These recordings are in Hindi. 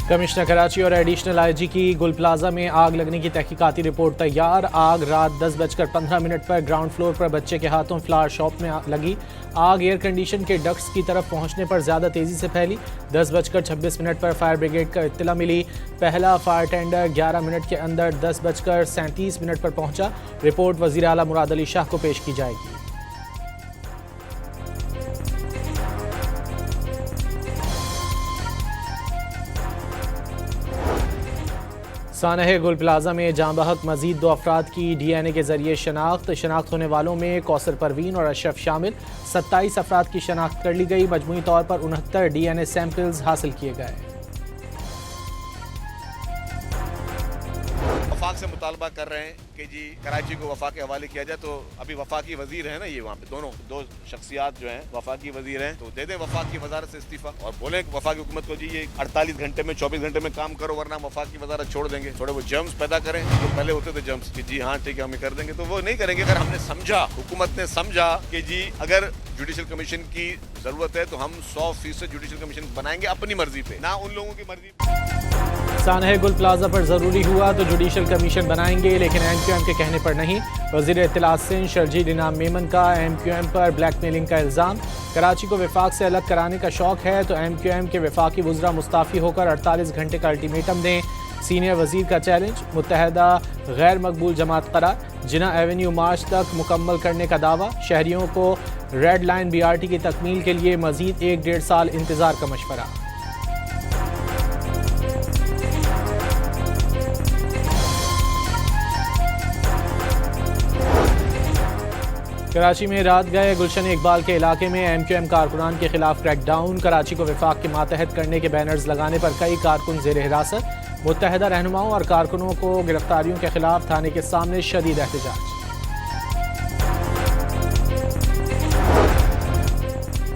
कमिश्नर कराची और एडिशनल आईजी की गुल प्लाजा में आग लगने की तहकीकाती रिपोर्ट तैयार। आग रात 10:15 पर ग्राउंड फ्लोर पर बच्चे के हाथों फ्लावर शॉप में लगी। आग एयर कंडीशन के डक्ट्स की तरफ पहुंचने पर ज़्यादा तेज़ी से फैली। 10:26 पर फायर ब्रिगेड का इत्तला मिली। पहला फायर टेंडर 11 मिनट के अंदर 10:37 पर पहुंचा। रिपोर्ट वज़ीर आला मुराद अली शाह को पेश की जाएगी। सानह गुल प्लाजा में जांबहक मजीद 2 अफराद की DNA के जरिए शनाख्त होने वालों में कौसर परवीन और अशरफ शामिल। 27 अफराद की शनाख्त कर ली गई। मजमूई तौर पर 69 DNA सैंपल्स हासिल किए गए। वफाक से मुतालबा कर रहे हैं कि जी कराची को वफाक के हवाले किया जाए। तो अभी वफाकी वजीर है ना, ये वहाँ पे दो शख्सियात जो हैं वफाकी वजीर हैं, तो दे दें वफाक की वजारत से इस्तीफा और बोलें वफाकी हुकूमत को जी ये 48 घंटे में 24 घंटे में काम करो, वरना वफाक की वजारत छोड़ देंगे। थोड़े वो जर्म्स पैदा करें जो पहले होते थे जर्म्स कि जी हाँ ठीक है हमें कर देंगे, तो वो नहीं करेंगे। अगर हमने समझा, हुकूमत ने समझा कि जी अगर जुडिशल कमीशन की जरूरत है तो हम 100% जुडिशल कमीशन बनाएंगे अपनी मर्जी पे, ना उन लोगों की मर्जी। सानह गुल प्लाजा पर ज़रूरी हुआ तो जुडिशल कमीशन बनाएंगे, लेकिन MQM के कहने पर नहीं। वज़ीर इत्तलात सिंध शर्जील इनाम मेमन का MQM पर ब्लैकमेलिंग का इल्ज़ाम। कराची को वफाक से अलग कराने का शौक है तो MQM के वफाकी वज़रा मुस्ताफ़ी होकर 48 घंटे का अल्टीमेटम दें। सीनियर वज़ीर का चैलेंज। मुत्तहदा गैर मकबूल जमात करार। जिना एवेन्यू मार्च तक मुकम्मल करने का दावा। शहरियों को रेड लाइन BRT की तकमील के लिए मज़ीद 1-1.5 साल इंतज़ार का मशवरा। कराची में रात गए गुलशन इकबाल के इलाके में MQM कारकुनान के खिलाफ क्रैकडाउन। कराची को वफाक के मातहत करने के बैनर्स लगाने पर कई कारकुन जेर हिरासत। मुत्तहदा रहनुमाओं और कारकुनों को गिरफ्तारियों के खिलाफ थाने के सामने शदीद एहतजाज।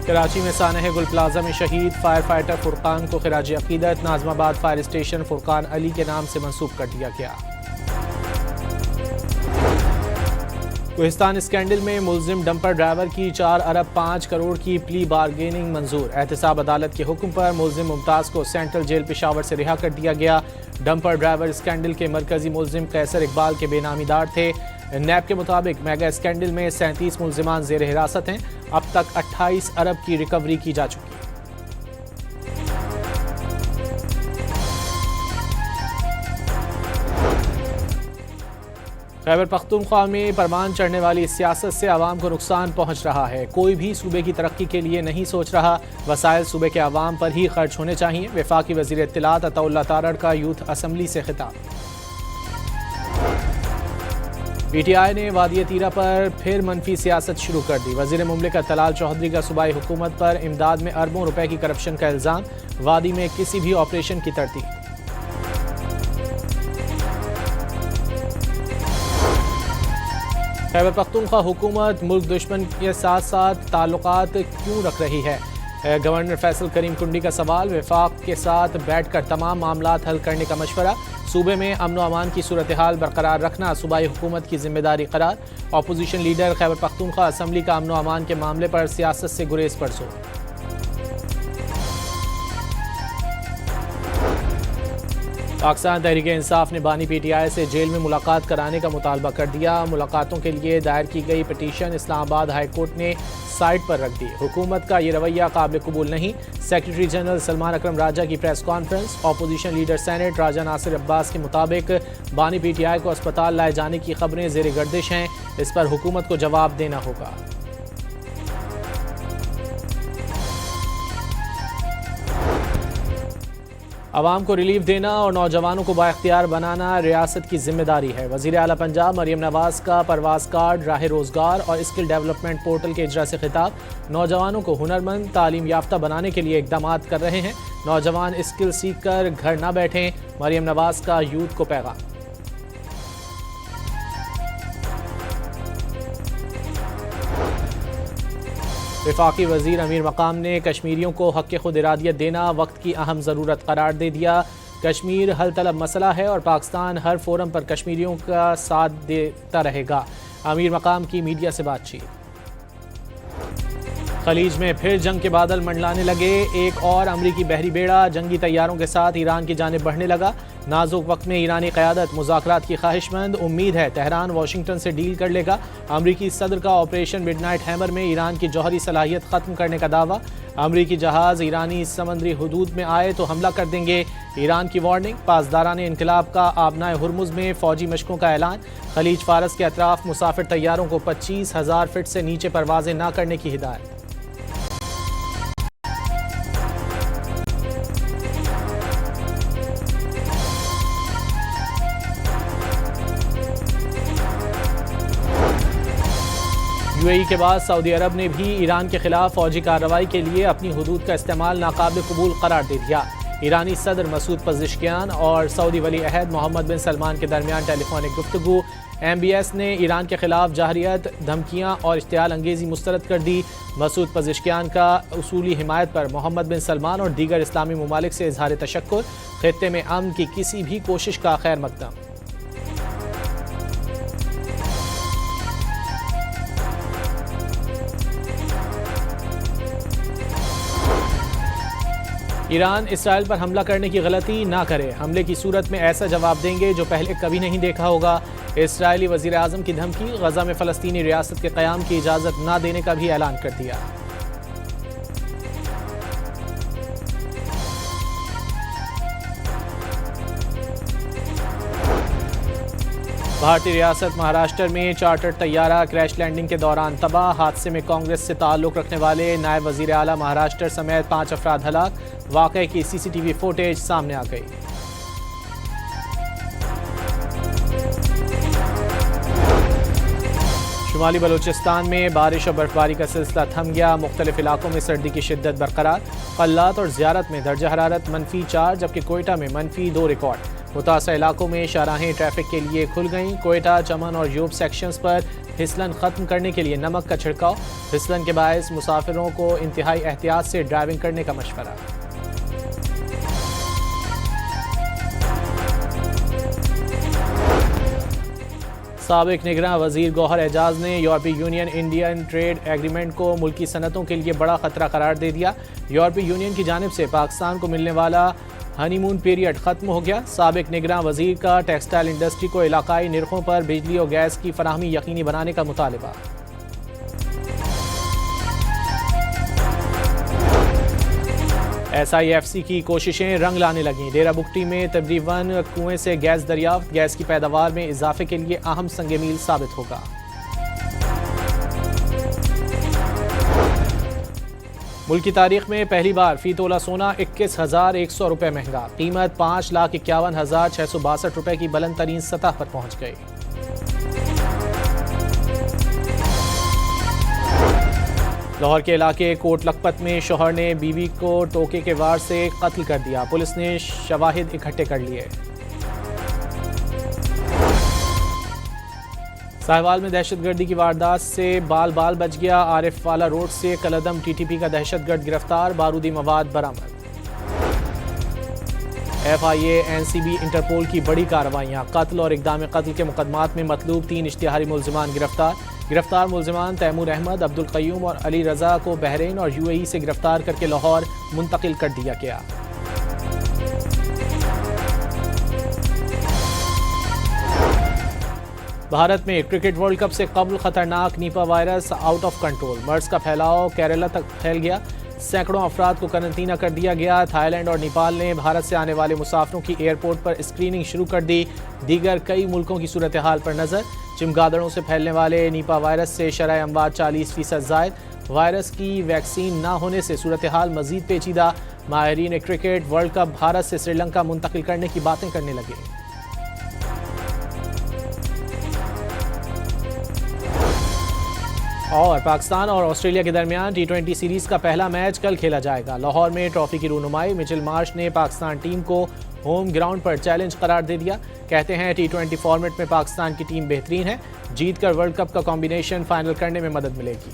कराची में सानह गुल प्लाजा में शहीद फायर फाइटर फुरकान को खिराज अकीदत। नाजमाबाद फायर स्टेशन फुरकान अली के नाम से मंसूब कर दिया गया। कोहिस्तान स्कैंडल में मुलजिम डंपर ड्राइवर की 4 अरब 5 करोड़ की प्ली बारगेनिंग मंजूर। एहतसाब अदालत के हुक्म पर मुलजिम मुमताज़ को सेंट्रल जेल पेशावर से रिहा कर दिया गया। डंपर ड्राइवर स्कैंडल के मरकजी मुलजिम कैसर इकबाल के बेनामीदार थे। नैब के मुताबिक मेगा स्कैंडल में 37 मुलजिमान जेर हिरासत हैं। अब तक 28 अरब की रिकवरी की जा चुकी है। खैबर पख्तूनख्वा में परवान चढ़ने वाली सियासत से आवाम को नुकसान पहुँच रहा है। कोई भी सूबे की तरक्की के लिए नहीं सोच रहा। वसाइल सूबे के आवाम पर ही खर्च होने चाहिए। वफाकी वज़ीर इत्तलात अताउल्लाह तारड़ का यूथ असम्बली से खिताब। PTI ने वादी तीरा पर फिर मनफी सियासत शुरू कर दी। वज़ीर मुमलिकत तलाल चौधरी का सूबाई हुकूमत पर इमदाद में अरबों रुपए की करप्शन का इल्ज़ाम। वादी में किसी भी ऑपरेशन की तरतीब। खैबर पख्तूनख्वा हुकूमत मुल्क दुश्मन के साथ साथ ताल्लुकात क्यों रख रही है? गवर्नर फैसल करीम कुंडी का सवाल। वफाक के साथ बैठकर तमाम मामलात हल करने का मशवरा। सूबे में अमन व अमान की सूरत हाल बरकरार रखना सूबाई हुकूमत की जिम्मेदारी करार। Opposition leader Khyber Pakhtunkhwa assembly का अमन व अमान के मामले पर सियासत से गुरेज पर जोर। पाकिस्तान तहरीक इंसाफ ने बानी PTI से जेल में मुलाकात कराने का मुतालबा कर दिया। मुलाकातों के लिए दायर की गई पिटीशन इस्लामाबाद हाई कोर्ट ने साइट पर रख दी। हुकूमत का ये रवैया काबिल कबूल नहीं। सेक्रेटरी जनरल सलमान अकरम राजा की press conference. Opposition leader senate Raja Nasir Abbas के मुताबिक बानी PTI को अस्पताल लाए जाने की खबरें ज़ेर गर्दिश हैं। इस पर हुकूमत को जवाब देना होगा। आवाम को रिलीफ देना और नौजवानों को बाइख्तियार बनाना रियासत की जिम्मेदारी है। वज़ीर आला पंजाब मरियम नवाज का परवाज कार्ड, राह रोज़गार और स्किल डेवलपमेंट पोर्टल के इजरा से खिताब। नौजवानों को हुनरमंद तालीम याफ्ता बनाने के लिए इकदाम कर रहे हैं। नौजवान स्किल सीख कर घर न बैठें। मरियम नवाज का यूथ को पैगाम। वफाकी वज़ीर अमीर मकाम ने कश्मीरियों को हक़ खुद इरादियत देना वक्त की अहम ज़रूरत करार दे दिया। कश्मीर हल तलब मसला है और पाकिस्तान हर फोरम पर कश्मीरियों का साथ देता रहेगा। अमीर मकाम की मीडिया से बातचीत। खलीज में फिर जंग के बादल मंडलाने लगे। एक और अमरीकी बहरी बेड़ा जंगी तैयारों के साथ ईरान की जानिब बढ़ने लगा। नाजुक वक्त में ईरानी क़यादत मुज़ाकरात की ख्वाहिशमंद। उम्मीद है तेहरान वाशिंगटन से डील कर लेगा। अमरीकी सदर का ऑपरेशन मिडनाइट हैमर में ईरान की जौहरी सलाहियत ख़त्म करने का दावा। अमरीकी जहाज़ ईरानी समंदरी हदूद में आए तो हमला कर देंगे, ईरान की वार्निंग। पासदारान इनकलाब का आबनाए हुर्मुज़ में फ़ौजी मशकों का ऐलान। खलीज फारस के अतराफ मुसाफिर तैयारों को 25,000 फीट से नीचे परवाजें न करने की हिदायत। यूएई के बाद सऊदी अरब ने भी ईरान के खिलाफ फौजी कार्रवाई के लिए अपनी हुदूद का इस्तेमाल नाकाबिल कबूल करार दे दिया। ईरानी सदर मसूद पज़ेश्कियान और सऊदी वली अहद मोहम्मद बिन सलमान के दरमियान टेलीफोनिक गुफ्तगू। MBS ने ईरान के खिलाफ जाहरियत, धमकियाँ और इश्तियाल अंगेज़ी मुस्तरद कर दी। मसूद पज़ेश्कियान का उसूली हिमायत पर मोहम्मद बिन सलमान और दीगर इस्लामी ममालिक से इजहार तशक्कुर। खित्ते में अमन की किसी भी कोशिश का खैर मकदम। ईरान इसराइल पर हमला करने की गलती ना करे, हमले की सूरत में ऐसा जवाब देंगे जो पहले कभी नहीं देखा होगा। इसराइली वज़ीर आज़म की धमकी। गजा में फ़लस्तीनी रियासत के क़याम की इजाज़त ना देने का भी ऐलान कर दिया। भारतीय रियासत महाराष्ट्र में चार्टर्ड तैयारा क्रैश लैंडिंग के दौरान तबाह। हादसे में कांग्रेस से ताल्लुक़ रखने वाले नायब वज़ीर आला महाराष्ट्र समेत 5 अफराद हलाक। वाक़े की CCTV फुटेज सामने आ गई। शुमाली बलूचिस्तान में बारिश और बर्फबारी का सिलसिला थम गया। मुख्तलिफ इलाकों में सर्दी की शिद्दत बरकरार। कल्लात और ज़ियारत में दर्जा हरारत -4 जबकि कोयटा में -2 रिकॉर्ड। मुतासर इलाकों में शाहराहें ट्रैफिक के लिए खुल गईं। कोयटा, चमन और यूब सेक्शंस पर फिसलन ख़त्म करने के लिए नमक का छिड़काव। फिसलन के बायस मुसाफिरों को इंतहाई एहतियात से ड्राइविंग करने का मशवरा। साबिक निगरान वज़ीर गौहर एजाज ने यूरोपीय यूनियन इंडियन ट्रेड एग्रीमेंट को मुल्की सनतों के लिए बड़ा खतरा करार दे दिया। यूरोपीय यूनियन की जानिब से पाकिस्तान को मिलने वाला हनीमून पीरियड ख़त्म हो गया। साबिक निगरान वज़ीर का टेक्सटाइल इंडस्ट्री को इलाकाई निर्खों पर बिजली और गैस की फराहमी यकीनी बनाने का मुतालबा। SIFC की कोशिशें रंग लाने लगीं। डेरा बुगटी में तकरीबन कुएं से गैस दरियाफ्त। गैस की पैदावार में इजाफे के लिए अहम संग मील साबित होगा। मुल्क की तारीख में पहली बार फी तोला सोना 21,100 रुपये महंगा। कीमत 5,51,662 रुपये की बुलंद तरीन सतह पर पहुंच गई। लाहौर के इलाके कोट लखपत में शौहर ने बीवी को टोके के वार से कत्ल कर दिया। पुलिस ने शवाहिद इकट्ठे कर लिए। साहिवाल में दहशतगर्दी की वारदात से बाल बच गया। आरिफ वाला रोड से कलदम TTP का दहशतगर्द गिरफ्तार। बारूदी मवाद बरामद। FIA NCB इंटरपोल की बड़ी कार्रवाइयाँ। कत्ल और इक़दाम कत्ल के मुकदमात में मतलूब 3 इश्तिहारी मुल्ज़िमान गिरफ्तार मुल्ज़िमान तैमूर अहमद, अब्दुल क़य्यूम और अली रज़ा को बहरीन और UAE से गिरफ्तार करके लाहौर मुंतकिल कर दिया गया। भारत में क्रिकेट वर्ल्ड कप से कबल खतरनाक Nipah virus out of control. मर्ज का फैलाव केरला तक फैल गया। सैकड़ों अफराद को करंतना कर दिया गया। थाईलैंड और नेपाल ने भारत से आने वाले मुसाफिरों की एयरपोर्ट पर स्क्रीनिंग शुरू कर दी। दीगर कई मुल्कों की सूरत हाल पर नज़र। चिमगादड़ों से फैलने वाले निपा वायरस से शरह अमवात 40% ज़ायद। वायरस की वैक्सीन ना होने से सूरत हाल मज़ीद पेचीदा। माहिरीन क्रिकेट वर्ल्ड कप भारत से श्रीलंका मुंतकिल करने की बातें करने लगे। और पाकिस्तान और ऑस्ट्रेलिया के दरमियान T20 सीरीज़ का पहला मैच कल खेला जाएगा। लाहौर में ट्रॉफी की रूनुमाई। मिचेल मार्श ने पाकिस्तान टीम को होम ग्राउंड पर चैलेंज करार दे दिया। कहते हैं T20 फॉर्मेट में पाकिस्तान की टीम बेहतरीन है। जीत कर वर्ल्ड कप का कॉम्बिनेशन फाइनल करने में मदद मिलेगी।